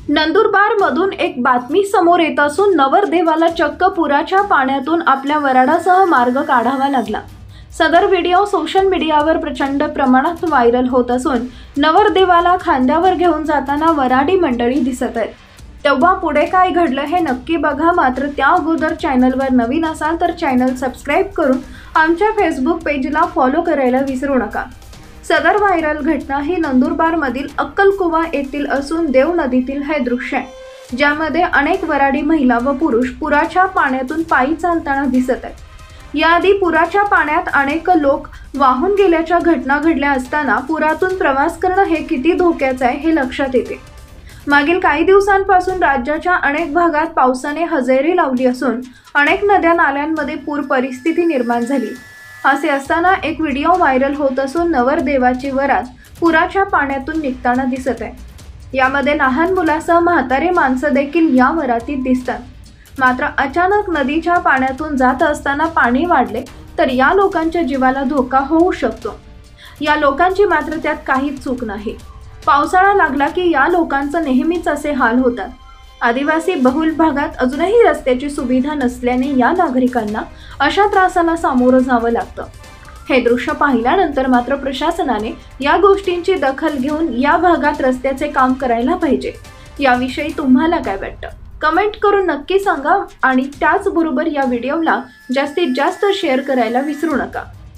नंदुरबारमधून एक बातमी समोर येत असून नवरदेवाला चक्क पुराच्या पाण्यातून आपल्या वऱ्हाडासह मार्ग काढावा लागला। सदर व्हिडिओ सोशल मीडियावर प्रचंड प्रमाणात व्हायरल होत असून नवरदेवाला खांद्यावर घेऊन जाताना वऱ्हाडी मंडळी दिसत आहेत। तेव्हा पुढे काय घडलं हे नक्की बघा। मात्र त्या अगोदर चॅनलवर नवीन असाल तर चॅनल सबस्क्राइब करून आमच्या फेसबुक पेजला फॉलो करायला विसरू नका। सदर व्हायरल घटना ही नंदुरबारमधील अक्कलकुवा येथील असून देव नदीतील हे दृश्य आहे, ज्यामध्ये अनेक वऱ्हाडी महिला व पुरुष पुराच्या पाण्यातून पायी चालताना दिसत आहेत। याआधी पुराच्या पाण्यात अनेक लोक वाहून गेल्याच्या घटना घडल्या असताना पुरातून प्रवास करणं हे किती धोक्याचं आहे हे लक्षात येते। मागील काही दिवसांपासून राज्याच्या अनेक भागात पावसाने हजेरी लावली असून अनेक नद्या नाल्यांमध्ये पूर परिस्थिती निर्माण झाली। असे असताना एक व्हिडिओ व्हायरल होत असून नवरदेवाची वरात पुराच्या पाण्यातून निघताना दिसत आहे। यामध्ये लहान मुलासह म्हातारे माणसं देखील या वरातीत दिसतात। मात्र अचानक नदीच्या पाण्यातून जात असताना पाणी वाढले तर या लोकांच्या जीवाला धोका होऊ शकतो। या लोकांची मात्र त्यात काहीच चूक नाही। पावसाळा लागला की या लोकांचं नेहमीच असे हाल होतात। आदिवासी बहुल भागात अजूनही रस्त्याची सुविधा नसल्याने या नागरिकांना अशा त्रासाला सामोरं जावं लागतं। हे दृश्य पाहिल्यानंतर मात्र प्रशासनाने या गोष्टींची दखल घेऊन या भागात रस्त्याचे काम करायला पाहिजे। याविषयी तुम्हाला काय वाटतं? कमेंट करून नक्की सांगा आणि त्याचबरोबर या व्हिडिओला जास्तीत जास्त शेअर करायला विसरू नका।